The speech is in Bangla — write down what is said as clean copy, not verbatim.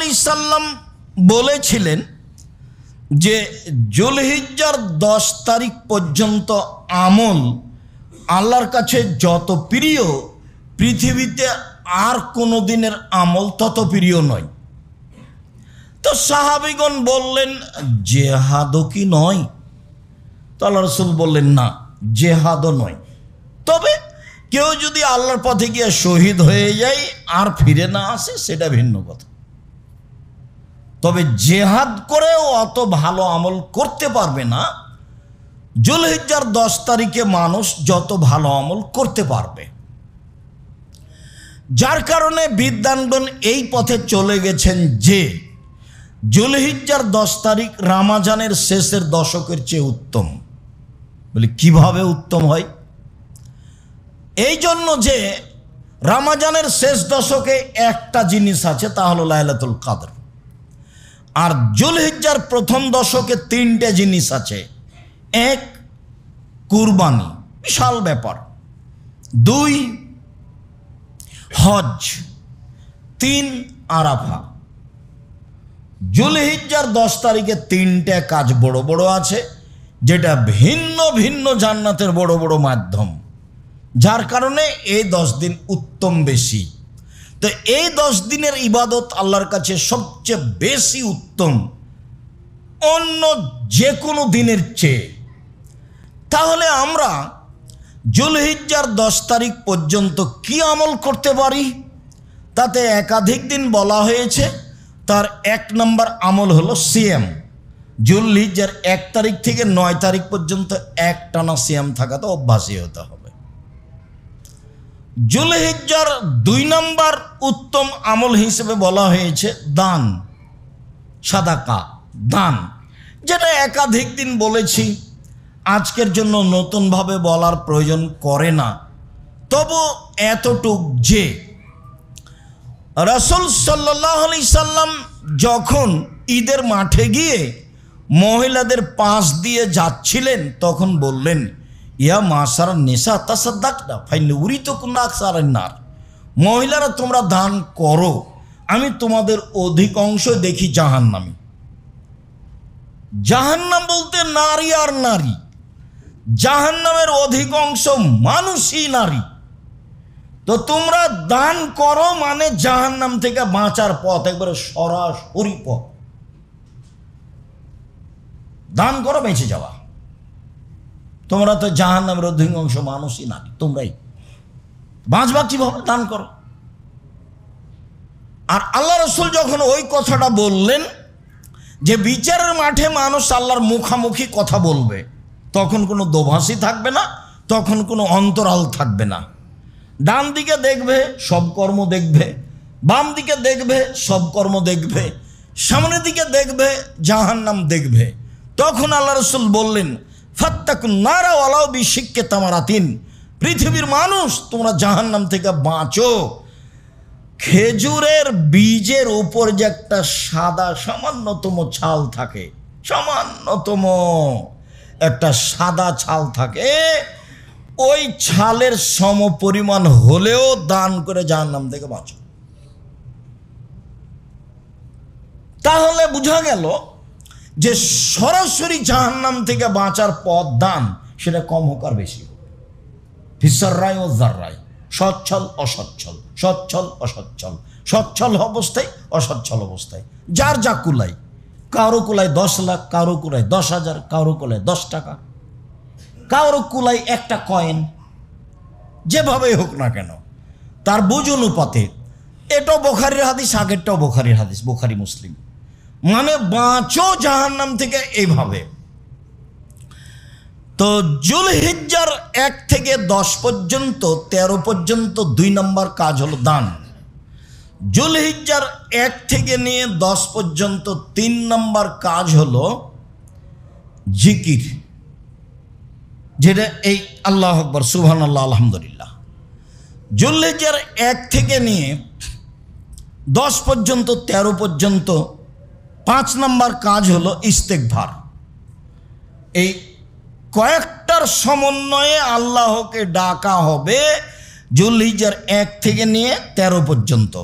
আলাইহি সাল্লাম বলেছিলেন যে যুলহিজ্জার 10 তারিখ পর্যন্ত আমল আল্লাহর কাছে যত প্রিয়, পৃথিবীতে আর কোনো দিনের আমল তত প্রিয় নয়। তো সাহাবীগণ বললেন, জেহাদও কি নয়? তো আল্লাহ রাসূল বললেন, না, জেহাদও নয়। তবে কেউ যদি আল্লাহর পথে গিয়ে শহীদ হয়ে যায় আর ফিরে না আসে, সেটা ভিন্ন কথা। তবে জেহাদ করেও অত ভালো আমল করতে পারবে না যুলহিজ্জার 10 তারিখে মানুষ যত ভালো আমল করতে পারবে। যার কারণে বিদ্বানগণ এই পথে চলে গেছেন যে যুলহিজ্জার 10 তারিখ রমজানের শেষের দশকের চেয়ে উত্তম। বলে কিভাবে উত্তম হয়? এই জন্য যে রমজানের শেষ দশকে একটা জিনিস আছে, তা হলো লাইলাতুল কদর। আর যুলহিজ্জার প্রথম দশকে 3টে জিনিস আছে। 1, কুরবানি, বিশাল ব্যাপার। 2, হজ। 3, আরাফা। যুলহিজ্জার 10 তারিখে 3টে কাজ বড় বড় আছে, যেটা ভিন্ন ভিন্ন জান্নাতের বড় বড় মাধ্যম। যার কারণে এই 10 দিন উত্তম বেশি। তো এই 10 দিনের ইবাদত আল্লাহর কাছে সবচেয়ে বেশি উত্তম অন্য যে কোনো দিনের চেয়ে। তাহলে আমরা যুলহিজ্জার 10 তারিখ পর্যন্ত কি আমল করতে পারি? তাতে একাধিক দিন বলা হয়েছে। তার 1 নম্বর আমল হলো সিয়াম। যুলহিজ্জার 1 তারিখ থেকে 9 তারিখ পর্যন্ত একটানা সিয়াম থাকাতে অভ্যাসী হতে হবে। যুলহিজ্জার 2 নম্বর উত্তম আমল হিসেবে বলা হয়েছে দান, সাদাকা, দান, যেটা একাধিক দিন বলেছি, আজকের জন্য নতুনভাবে বলার প্রয়োজন করে না। তবু এতটুক যে রাসূল সাল্লাল্লাহু আলাইহি সাল্লাম যখন ঈদের মাঠে গিয়ে মহিলাদের পাশ দিয়ে যাচ্ছিলেন, তখন বললেন, ইয়া মাশার নিসা তাসাদ্দাকনা ফাইন্না উরিতুকুন্না আকসারান নার। মহিলারা তোমরা দান করো, আমি তোমাদের অধিকাংশ দেখি জাহান্নামী। জাহান্নাম বলতে নারী আর নারী, জাহান্নামের অধিকাংশ মানুষই নারী। তো তোমরা দান করো মানে জাহান্নাম থেকে বাঁচার পথ, একবারে সরাসরি পথ। দান করো বেঁচে যাওয়া। তোমরা তো জাহান্নামের অধিকাংশ মানুষই নারী, তোমরাই বাঁচবা কিভাবে? দান করো। আর আল্লাহ রাসূল যখন ওই কথাটা বললেন যে বিচারের মাঠে মানুষ আল্লাহর মুখামুখি কথা বলবে, তখন কোনো দোভাষী থাকবে না, তখন কোনো অন্তরাল থাকবে না। ডান দিকে দেখবে, সব কর্ম দেখবে, বাম দিকে দেখবে, সব কর্ম দেখবে, সামনের দিকে দেখবে, জাহান্নাম দেখবে। তখন আল্লাহ রাসূল বললেন, ফাত্তাকুন নারা ওয়ালাউ বিশিক্কি তামারাতিন। পৃথিবীর মানুষ, তোমরা জাহান্নাম থেকে বাঁচো। খেজুরের বীজের উপর যে একটা সাদা সামান্যতম ছাল থাকে, সামান্যতম একটা সাদা ছাল থাকে, ওই ছালের সম পরিমাণ হলেও দান করে জাহান্নাম থেকে বাঁচো। তাহলে বোঝা গেল যে সরাসরি জাহান্নাম থেকে বাঁচার পথ দান, সেটা কম হোক আর বেশি হোক। ফিসাররাই ও জাররাই, সচ্ছল অসচ্ছল, সচ্ছল অসচ্ছল, সচ্ছল অবস্থায় অসচ্ছল অবস্থায়, যার যা কুলাই। কারো কুলাই 10 লাখ, কারো কুলাই 10,000, কারো কুলাই 10 টাকা, কারো কুলাই একটা কয়েন। যেভাবেই হোক না কেন, তার বুঝ অনুপাতে। এটাও বুখারীর হাদিস, আগেরটাও বুখারীর হাদিস, বুখারী মুসলিম। মানে বাঁচো জাহান্নাম থেকে এইভাবে। তো যুলহিজ্জার 1 থেকে 10 পর্যন্ত, 13 পর্যন্ত 2 নম্বর কাজ হলো দান। যুলহিজ্জার 1 থেকে নিয়ে 10 পর্যন্ত 3 নম্বর কাজ হলো জিকির, যেটা এই আল্লাহু আকবার, সুবহানাল্লাহ, আলহামদুলিল্লাহ। যুলহিজ্জার 1 থেকে নিয়ে 10 পর্যন্ত, 13 পর্যন্ত 5 নম্বর কাজ হলো ইস্তেগফার। এই কয়েকটার সমন্বয়ে আল্লাহকে ডাকা হবে যুলহিজ্জার 1 থেকে নিয়ে 13 পর্যন্ত।